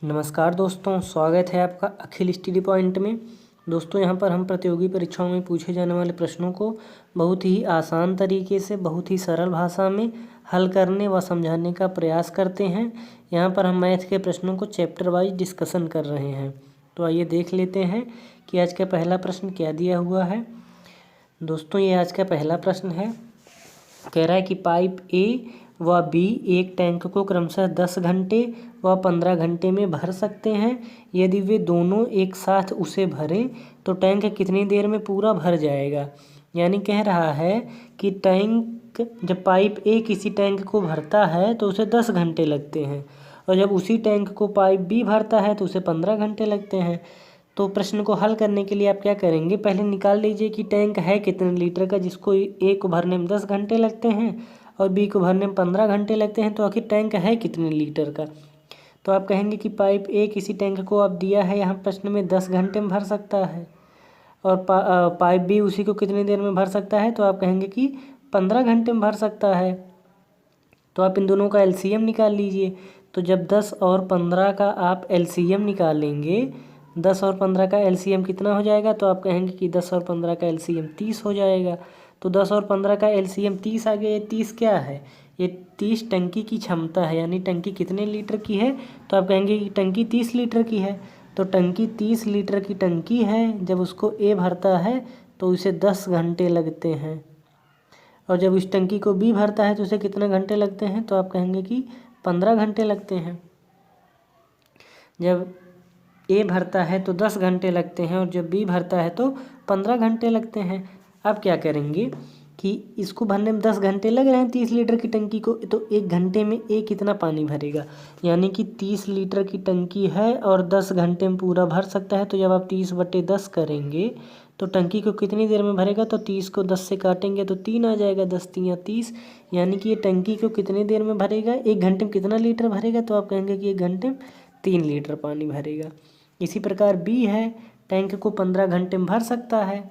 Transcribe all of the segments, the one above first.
नमस्कार दोस्तों, स्वागत है आपका अखिल स्टडी पॉइंट में। दोस्तों यहाँ पर हम प्रतियोगी परीक्षाओं में पूछे जाने वाले प्रश्नों को बहुत ही आसान तरीके से, बहुत ही सरल भाषा में हल करने व समझाने का प्रयास करते हैं। यहाँ पर हम मैथ के प्रश्नों को चैप्टर वाइज डिस्कशन कर रहे हैं। तो आइए देख लेते हैं कि आज का पहला प्रश्न क्या दिया हुआ है। दोस्तों ये आज का पहला प्रश्न है। कह रहा है कि पाइप ए व बी एक टैंक को क्रमशः 10 घंटे व 15 घंटे में भर सकते हैं। यदि वे दोनों एक साथ उसे भरें तो टैंक कितनी देर में पूरा भर जाएगा। यानी कह रहा है कि टैंक जब पाइप ए किसी टैंक को भरता है तो उसे 10 घंटे लगते हैं, और जब उसी टैंक को पाइप बी भरता है तो उसे 15 घंटे लगते हैं। तो प्रश्न को हल करने के लिए आप क्या करेंगे, पहले निकाल लीजिए कि टैंक है कितने लीटर का, जिसको ए को भरने में 10 घंटे लगते हैं और बी को भरने में 15 घंटे लगते हैं। तो आखिर टैंक है कितने लीटर का। तो आप कहेंगे कि पाइप ए किसी टैंक को आप दिया है यहाँ प्रश्न में 10 घंटे में भर सकता है, और पाइप बी उसी को कितनी देर में भर सकता है। तो आप कहेंगे कि 15 घंटे में भर सकता है। तो आप इन दोनों का एलसीएम निकाल लीजिए। तो जब 10 और 15 का आप एलसीएम निकालेंगे, 10 और 15 का एलसीएम कितना हो जाएगा। तो आप कहेंगे कि 10 और 15 का एलसीएम 30 हो जाएगा। तो 10 और 15 का एलसीएम 30 आ गया। ये 30 क्या है, ये 30 टंकी की क्षमता है। यानी टंकी कितने लीटर की है। तो आप कहेंगे कि टंकी 30 लीटर की है। तो टंकी 30 लीटर की टंकी है, जब उसको ए भरता है तो उसे 10 घंटे लगते हैं, और जब इस टंकी को बी भरता है तो उसे कितने घंटे लगते हैं। तो आप कहेंगे कि 15 घंटे लगते हैं। जब ए भरता है तो 10 घंटे लगते हैं, और जब बी भरता है तो 15 घंटे लगते हैं। अब क्या करेंगे कि इसको भरने में 10 घंटे लग रहे हैं 30 लीटर की टंकी को, तो 1 घंटे में ए कितना पानी भरेगा। यानी कि 30 लीटर की टंकी है और 10 घंटे में पूरा भर सकता है। तो जब आप 30/10 करेंगे तो टंकी को कितनी देर में भरेगा। तो 30 को 10 से काटेंगे तो 3 आ जाएगा, 10 3 30। यानी कि ये टंकी को कितनी देर में भरेगा, 1 घंटे में कितना लीटर भरेगा। तो आप कहेंगे कि 1 घंटे में 3 लीटर पानी भरेगा। इसी प्रकार बी है, टैंक को 15 घंटे में भर सकता है।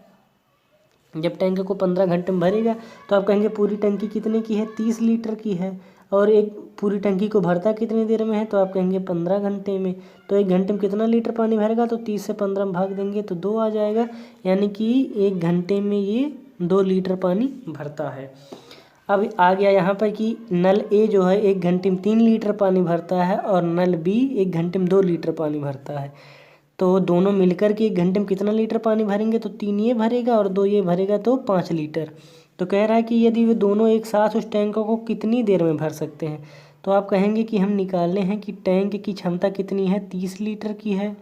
जब टैंक को 15 घंटे में भरेगा तो आप कहेंगे पूरी टंकी कितने की है, 30 लीटर की है, और एक पूरी टंकी को भरता कितनी देर में है। तो आप कहेंगे 15 घंटे में। तो 1 घंटे में कितना लीटर पानी भरेगा। तो 30 से 15 में भाग देंगे तो 2 आ जाएगा। यानी कि 1 घंटे में ये 2 लीटर पानी भरता है। अब आ गया यहाँ पर कि नल ए जो है 1 घंटे में 3 लीटर पानी भरता है, और नल बी 1 घंटे में 2 लीटर पानी भरता है। तो दोनों मिलकर के 1 घंटे में कितना लीटर पानी भरेंगे। तो 3 ये भरेगा और 2 ये भरेगा, तो 5 लीटर। तो कह रहा है कि यदि वे दोनों एक साथ उस टैंक को कितनी देर में भर सकते हैं। तो आप कहेंगे कि हम निकाले हैं कि टैंक की क्षमता कितनी है, 30 लीटर की है,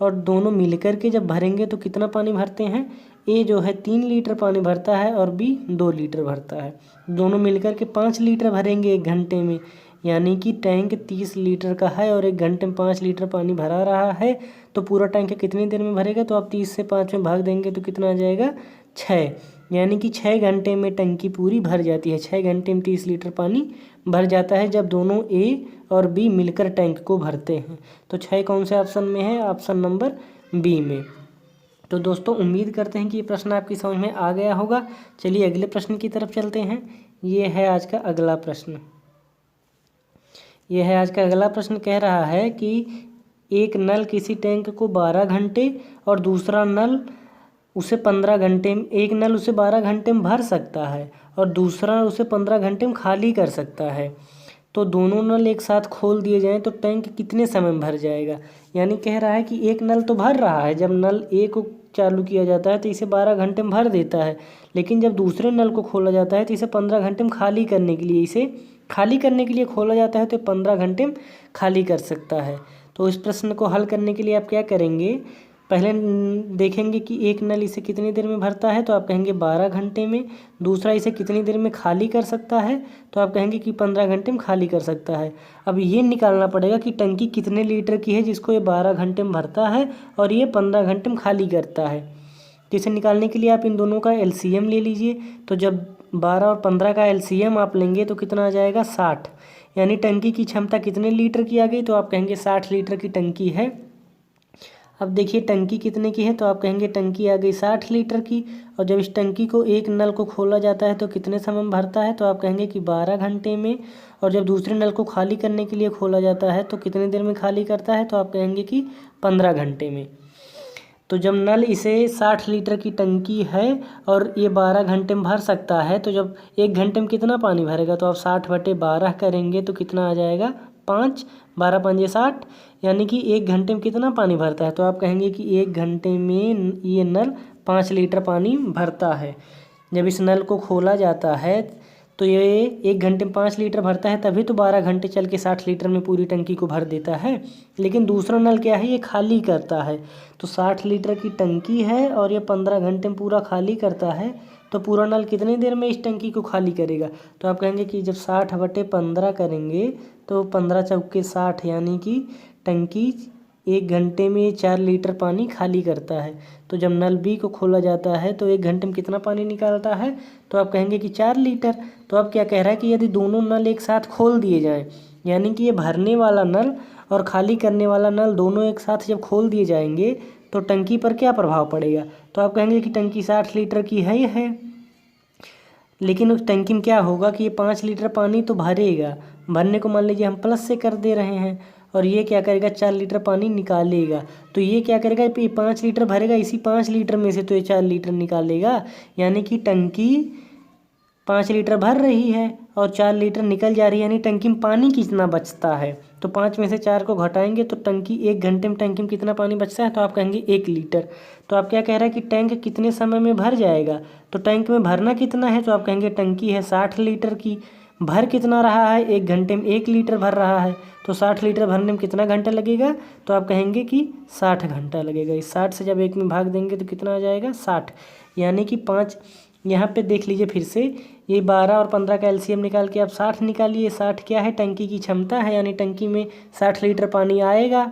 और दोनों मिलकर के जब भरेंगे तो कितना पानी भरते हैं। ए जो है 3 लीटर पानी भरता है और बी 2 लीटर भरता है। दोनों मिलकर के 5 लीटर भरेंगे 1 घंटे में। यानी कि टैंक 30 लीटर का है और 1 घंटे में 5 लीटर पानी भरा रहा है। तो पूरा टैंक कितनी देर में भरेगा। तो आप 30 से 5 में भाग देंगे तो कितना आ जाएगा, 6। यानी कि 6 घंटे में टंकी पूरी भर जाती है। 6 घंटे में 30 लीटर पानी भर जाता है जब दोनों ए और बी मिलकर टैंक को भरते हैं। तो 6 कौन से ऑप्शन में है, ऑप्शन नंबर बी में। तो दोस्तों उम्मीद करते हैं कि ये प्रश्न आपकी समझ में आ गया होगा। चलिए अगले प्रश्न की तरफ चलते हैं। ये है आज का अगला प्रश्न। यह है आज का अगला प्रश्न। कह रहा है कि एक नल किसी टैंक को 12 घंटे और दूसरा नल उसे 15 घंटे में, एक नल उसे 12 घंटे में भर सकता है और दूसरा उसे 15 घंटे में खाली कर सकता है। तो दोनों नल एक साथ खोल दिए जाएं तो टैंक कितने समय में भर जाएगा। यानी कह रहा है कि एक नल तो भर रहा है, जब नल ए को चालू किया जाता है तो इसे 12 घंटे में भर देता है, लेकिन जब दूसरे नल को खोला जाता है तो इसे 15 घंटे में खाली करने के लिए, इसे खाली करने के लिए खोला जाता है तो 15 घंटे में खाली कर सकता है। तो इस प्रश्न को हल करने के लिए आप क्या करेंगे, पहले देखेंगे कि एक नल इसे कितनी देर में भरता है। तो आप कहेंगे 12 घंटे में। दूसरा इसे कितनी देर में खाली कर सकता है। तो आप कहेंगे कि 15 घंटे में खाली कर सकता है। अब ये निकालना पड़ेगा कि टंकी कितने लीटर की है जिसको ये 12 घंटे में भरता है और ये 15 घंटे में खाली करता है। तो इसे निकालने के लिए आप इन दोनों का एलसीएम ले लीजिए। तो जब 12 और 15 का एलसीएम आप लेंगे तो कितना आ जाएगा, 60। यानी टंकी की क्षमता कितने लीटर की आ गई। तो आप कहेंगे 60 लीटर की टंकी है। अब देखिए टंकी कितने की है, तो आप कहेंगे टंकी आ गई 60 लीटर की। और जब इस टंकी को एक नल को खोला जाता है तो कितने समय में भरता है, तो आप कहेंगे कि 12 घंटे में। और जब दूसरे नल को खाली करने के लिए खोला जाता है तो कितने देर में खाली करता है, तो आप कहेंगे कि 15 घंटे में। तो जब नल इसे 60 लीटर की टंकी है और ये 12 घंटे में भर सकता है, तो जब 1 घंटे में कितना पानी भरेगा, तो आप 60/12 करेंगे तो कितना आ जाएगा 5, 12 5 60, यानी कि 1 घंटे में कितना पानी भरता है, तो आप कहेंगे कि 1 घंटे में ये नल 5 लीटर पानी भरता है। जब इस नल को खोला जाता है तो ये 1 घंटे में 5 लीटर भरता है, तभी तो 12 घंटे चल के 60 लीटर में पूरी टंकी को भर देता है। लेकिन दूसरा नल क्या है, ये खाली करता है। तो 60 लीटर की टंकी है और ये 15 घंटे में पूरा खाली करता है, तो पूरा नल कितनी देर में इस टंकी को खाली करेगा, तो आप कहेंगे कि जब 60/15 करेंगे तो 15 चौके 60, यानी कि टंकी 1 घंटे में 4 लीटर पानी खाली करता है। तो जब नल बी को खोला जाता है तो 1 घंटे में कितना पानी निकालता है, तो आप कहेंगे कि 4 लीटर। तो अब क्या कह रहा है कि यदि दोनों नल एक साथ खोल दिए जाएं, यानी कि ये भरने वाला नल और खाली करने वाला नल दोनों एक साथ जब खोल दिए जाएंगे तो टंकी पर क्या प्रभाव पड़ेगा, तो आप कहेंगे कि टंकी 60 लीटर की है ही है। लेकिन उस टंकी में क्या होगा कि ये 5 लीटर पानी तो भरेगा, भरने को मान लीजिए हम प्लस से कर दे रहे हैं, और ये क्या करेगा 4 लीटर पानी निकालेगा। तो ये क्या करेगा, ये 5 लीटर भरेगा, इसी 5 लीटर में से तो ये 4 लीटर निकालेगा, यानी कि टंकी 5 लीटर भर रही है और 4 लीटर निकल जा रही है, यानी टंकी में पानी कितना बचता है। तो 5 में से 4 को घटाएंगे तो टंकी 1 घंटे में टंकी में कितना पानी बचता है, तो आप कहेंगे 1 लीटर। तो आप क्या कह रहे हैं कि टैंक कितने समय में भर जाएगा, तो टैंक में भरना कितना है, तो आप कहेंगे टंकी है 60 लीटर की, भर कितना रहा है, 1 घंटे में 1 लीटर भर रहा है, तो 60 लीटर भरने में कितना घंटा लगेगा, तो आप कहेंगे कि 60 घंटा लगेगा। इस 60 से जब 1 में भाग देंगे तो कितना आ जाएगा 60, यानी कि 5। यहाँ पे देख लीजिए फिर से, ये 12 और 15 का एलसीएम निकाल के आप 60 निकालिए। 60 क्या है, टंकी की क्षमता है, यानी टंकी में 60 लीटर पानी आएगा।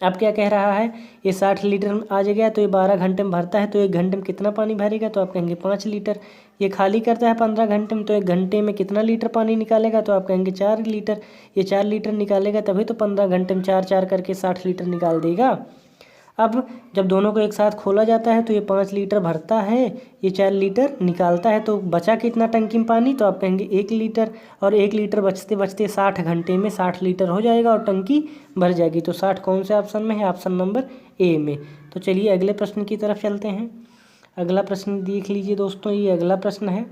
अब क्या कह रहा है, ये 60 लीटर में आ जाएगा, तो ये 12 घंटे में भरता है, तो 1 घंटे में कितना पानी भरेगा, तो आप कहेंगे 5 लीटर। ये खाली करता है 15 घंटे में, तो 1 घंटे में कितना लीटर पानी निकालेगा, तो आप कहेंगे 4 लीटर। ये 4 लीटर निकालेगा तभी तो 15 घंटे में 4 करके 60 लीटर निकाल देगा। अब जब दोनों को एक साथ खोला जाता है तो ये 5 लीटर भरता है, ये 4 लीटर निकालता है, तो बचा कितना टंकी में पानी, तो आप कहेंगे 1 लीटर। और 1 लीटर बचते बचते 60 घंटे में 60 लीटर हो जाएगा और टंकी भर जाएगी। तो 60 कौन से ऑप्शन में है, ऑप्शन नंबर ए में। तो चलिए अगले प्रश्न की तरफ चलते हैं। अगला प्रश्न देख लीजिए दोस्तों, ये अगला प्रश्न है।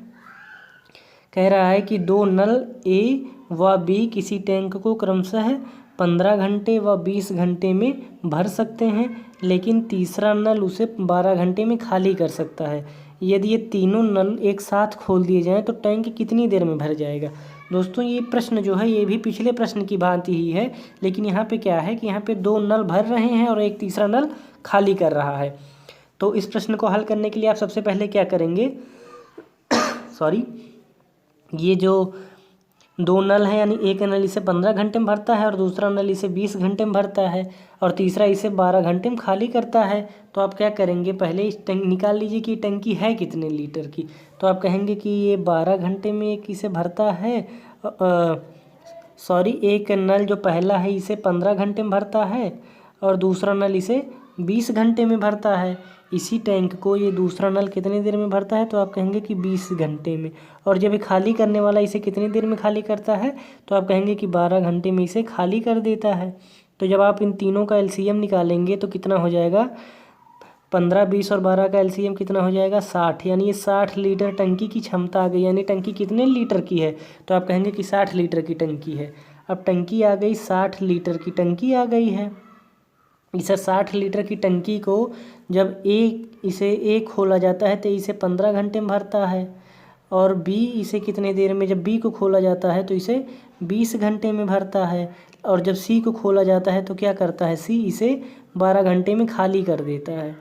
कह रहा है कि 2 नल ए व बी किसी टैंक को क्रमशः 15 घंटे व 20 घंटे में भर सकते हैं, लेकिन तीसरा नल उसे 12 घंटे में खाली कर सकता है। यदि ये तीनों नल एक साथ खोल दिए जाएं तो टैंक कितनी देर में भर जाएगा। दोस्तों ये प्रश्न जो है ये भी पिछले प्रश्न की भांति ही है, लेकिन यहाँ पे क्या है कि यहाँ पे 2 नल भर रहे हैं और एक तीसरा नल खाली कर रहा है। तो इस प्रश्न को हल करने के लिए आप सबसे पहले क्या करेंगे सॉरी, ये जो 2 नल है, यानी एक नल इसे 15 घंटे में भरता है और दूसरा नल इसे 20 घंटे में भरता है और तीसरा इसे 12 घंटे में खाली करता है। तो आप क्या करेंगे, पहले इस निकाल लीजिए कि टंकी है कितने लीटर की। तो आप कहेंगे कि ये 12 घंटे में एक इसे भरता है, एक नल जो पहला है इसे 15 घंटे में भरता है और दूसरा नल इसे 20 घंटे में भरता है। इसी टैंक को ये दूसरा नल कितनी देर में भरता है, तो आप कहेंगे कि 20 घंटे में। और जब ये खाली करने वाला इसे कितनी देर में खाली करता है, तो आप कहेंगे कि 12 घंटे में इसे खाली कर देता है। तो जब आप इन तीनों का एलसीएम निकालेंगे तो कितना हो जाएगा, 15, 20 और 12 का एलसीएम कितना हो जाएगा 60, यानी ये 60 लीटर टंकी की क्षमता आ गई। यानी टंकी कितने लीटर की है, तो आप कहेंगे कि 60 लीटर की टंकी है। अब टंकी आ गई, 60 लीटर की टंकी आ गई है। इसे 60 लीटर की टंकी को जब इसे एक खोला जाता है तो इसे 15 घंटे में भरता है, और बी इसे कितने देर में, जब बी को खोला जाता है तो इसे 20 घंटे में भरता है, और जब सी को खोला जाता है तो क्या करता है, सी इसे 12 घंटे में खाली कर देता है।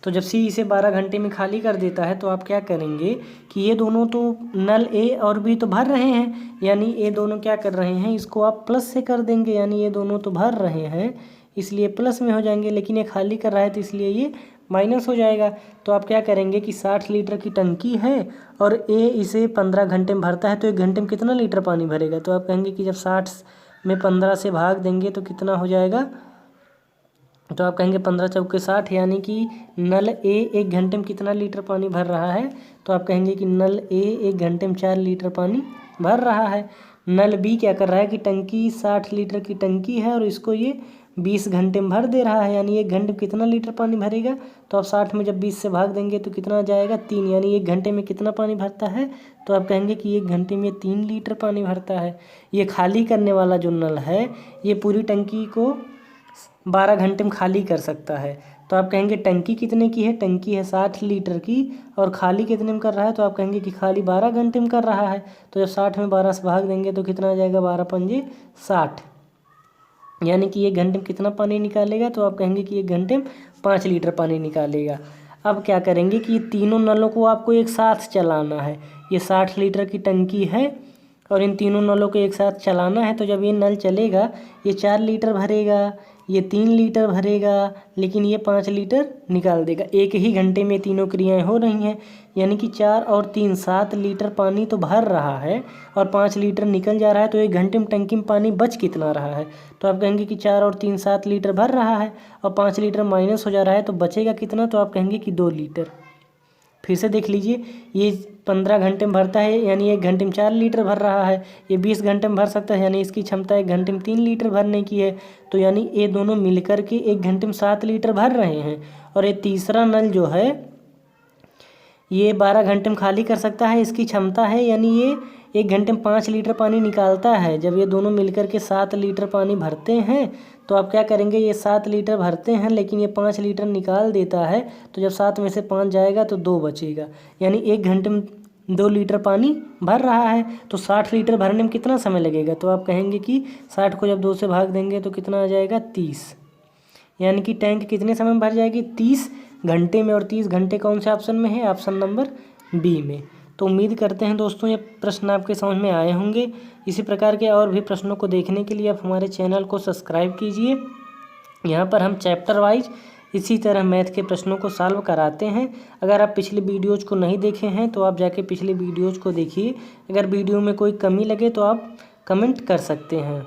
तो जब सी इसे 12 घंटे में खाली कर देता है तो आप क्या करेंगे कि ये दोनों तो नल ए और बी तो भर रहे हैं, यानी ये दोनों क्या कर रहे हैं, इसको आप प्लस से कर देंगे, यानी ये दोनों तो भर रहे हैं इसलिए प्लस में हो जाएंगे, लेकिन ये खाली कर रहा है तो इसलिए ये माइनस हो जाएगा। तो आप क्या करेंगे कि 60 लीटर की टंकी है और ए इसे 15 घंटे में भरता है, तो 1 घंटे में कितना लीटर पानी भरेगा, तो आप कहेंगे कि जब 60 में 15 से भाग देंगे तो कितना हो जाएगा, तो आप कहेंगे 15 चौके 60, यानी कि नल ए 1 घंटे में कितना लीटर पानी भर रहा है। तो आप कहेंगे कि नल ए 1 घंटे में 4 लीटर पानी भर रहा है। नल बी क्या कर रहा है कि टंकी 60 लीटर की टंकी है और इसको ये 20 घंटे में भर दे रहा है, यानी 1 घंटे में कितना लीटर पानी भरेगा। तो आप 60 में जब 20 से भाग देंगे तो कितना आ जाएगा 3, यानी 1 घंटे में कितना पानी भरता है। तो आप कहेंगे कि 1 घंटे में 3 लीटर पानी भरता है। ये खाली करने वाला जो नल है ये पूरी टंकी को 12 घंटे में खाली कर सकता है। तो आप कहेंगे टंकी कितने की है, टंकी है 60 लीटर की और खाली कितने में कर रहा है। तो आप कहेंगे कि खाली 12 घंटे में कर रहा है। तो जब 60 में 12 से भाग देंगे तो कितना आ जाएगा 12 पंजे 60, यानी कि 1 घंटे में कितना पानी निकालेगा। तो आप कहेंगे कि 1 घंटे में 5 लीटर पानी निकालेगा। अब क्या करेंगे कि तीनों नलों को आपको एक साथ चलाना है। ये 60 लीटर की टंकी है और इन तीनों नलों को एक साथ चलाना है। तो जब ये नल चलेगा ये 4 लीटर भरेगा, ये 3 लीटर भरेगा, लेकिन ये 5 लीटर निकाल देगा। एक ही घंटे में तीनों क्रियाएं हो रही हैं, यानी कि 4 और 3 7 लीटर पानी तो भर रहा है और 5 लीटर निकल जा रहा है। तो 1 घंटे में टंकी में पानी बच कितना रहा है। तो आप कहेंगे कि 4 और 3 7 लीटर भर रहा है और 5 लीटर माइनस हो जा रहा है, तो बचेगा कितना। तो आप कहेंगे कि 2 लीटर। फिर से देख लीजिए, ये 15 घंटे में भरता है, यानी 1 घंटे में 4 लीटर भर रहा है। ये 20 घंटे में भर सकता है, यानी इसकी क्षमता 1 घंटे में 3 लीटर भरने की है। तो यानी ये दोनों मिलकर के 1 घंटे में 7 लीटर भर रहे हैं। और ये तीसरा नल जो है ये 12 घंटे में खाली कर सकता है, इसकी क्षमता है, यानी ये 1 घंटे में 5 लीटर पानी निकालता है। जब ये दोनों मिलकर के 7 लीटर पानी भरते हैं तो आप क्या करेंगे, ये 7 लीटर भरते हैं लेकिन ये 5 लीटर निकाल देता है। तो जब 7 में से 5 जाएगा तो 2 बचेगा, यानी 1 घंटे में 2 लीटर पानी भर रहा है। तो 60 लीटर भरने में कितना समय लगेगा। तो आप कहेंगे कि 60 को जब 2 से भाग देंगे तो कितना आ जाएगा 30, यानी कि टैंक कितने समय में भर जाएगी 30 घंटे में। और 30 घंटे कौन से ऑप्शन में है, ऑप्शन नंबर बी में। तो उम्मीद करते हैं दोस्तों ये प्रश्न आपके समझ में आए होंगे। इसी प्रकार के और भी प्रश्नों को देखने के लिए आप हमारे चैनल को सब्सक्राइब कीजिए। यहाँ पर हम चैप्टर वाइज इसी तरह मैथ के प्रश्नों को सॉल्व कराते हैं। अगर आप पिछले वीडियोज़ को नहीं देखे हैं तो आप जाके पिछले वीडियोज़ को देखिए। अगर वीडियो में कोई कमी लगे तो आप कमेंट कर सकते हैं।